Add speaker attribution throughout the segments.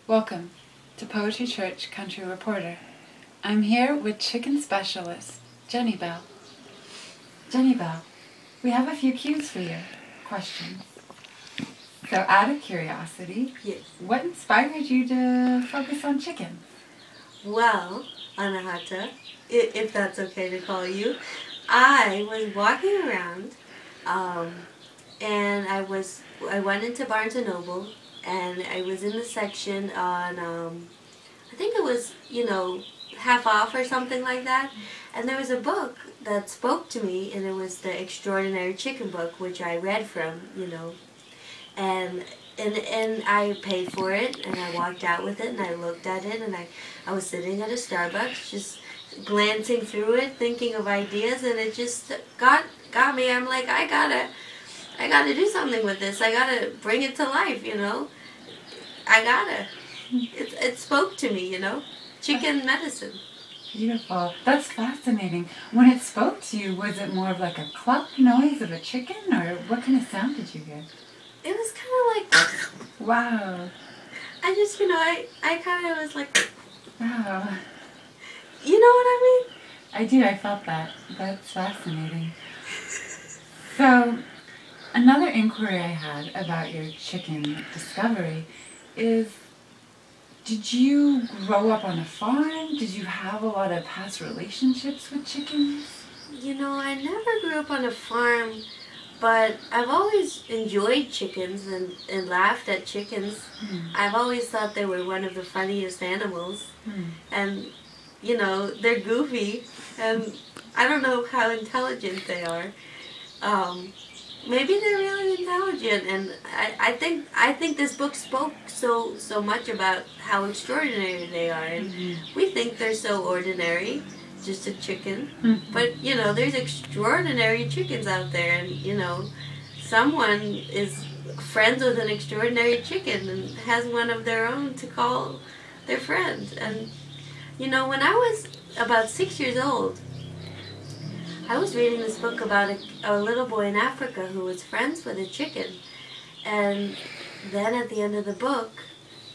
Speaker 1: Welcome to Poetry Church Country Reporter. I'm here with chicken specialist Jennie Belle. Jennie Belle, we have a few cues for you. Questions. So out of curiosity,
Speaker 2: Yes.
Speaker 1: what inspired you to focus on chickens?
Speaker 2: Well, Anahata, if that's okay to call you, I was walking around, and I went into Barnes and Noble, and I was in the section on, I think it was, half off or something like that, and there was a book that spoke to me, and it was the Extraordinary Chicken book, which I read from, and I paid for it, and I walked out with it, and I looked at it, and I was sitting at a Starbucks, just glancing through it, thinking of ideas, and it just got me. I'm like, I gotta do something with this. I gotta bring it to life, I gotta. It spoke to me, Chicken medicine.
Speaker 1: Beautiful. That's fascinating. When it spoke to you, was it more of like a cluck noise of a chicken, or what kind of sound did you get?
Speaker 2: It was kind of like,
Speaker 1: Wow.
Speaker 2: I just, I kind of was like,
Speaker 1: Wow.
Speaker 2: you know what I mean?
Speaker 1: I do. I felt that. That's fascinating. So, another inquiry I had about your chicken discovery is, did you grow up on a farm? Did you have a lot of past relationships with chickens?
Speaker 2: I never grew up on a farm, but I've always enjoyed chickens and laughed at chickens. I've always thought they were one of the funniest animals. And, they're goofy, and I don't know how intelligent they are. Maybe they're really intelligent, and I think this book spoke so much about how extraordinary they are, and we think they're so ordinary, just a chicken, but there's extraordinary chickens out there, and someone is friends with an extraordinary chicken and has one of their own to call their friend. And when I was about 6 years old, I was reading this book about a little boy in Africa who was friends with a chicken, and then at the end of the book,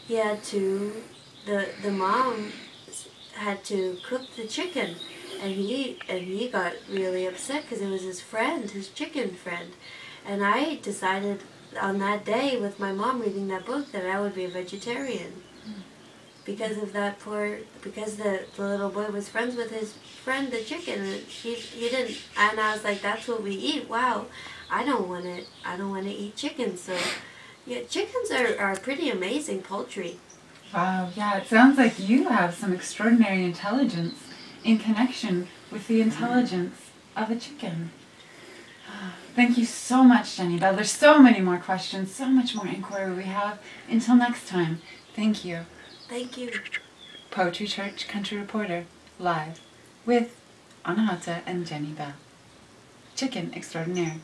Speaker 2: he had to, the mom had to cook the chicken, and he got really upset because it was his friend, his chicken friend, and I decided on that day with my mom reading that book that I would be a vegetarian. Because of that because the little boy was friends with his friend the chicken, and he didn't, and I was like, that's what we eat. Wow, I don't want to eat chicken. So yeah, chickens are pretty amazing poultry.
Speaker 1: Wow, yeah, it sounds like you have some extraordinary intelligence in connection with the intelligence of a chicken. Thank you so much, Jennie Belle. There's so many more questions, so much more inquiry we have. Until next time, thank you.
Speaker 2: Thank you.
Speaker 1: Poetry Church Country Reporter, live with Anahata and Jennie Belle. Chicken extraordinaire.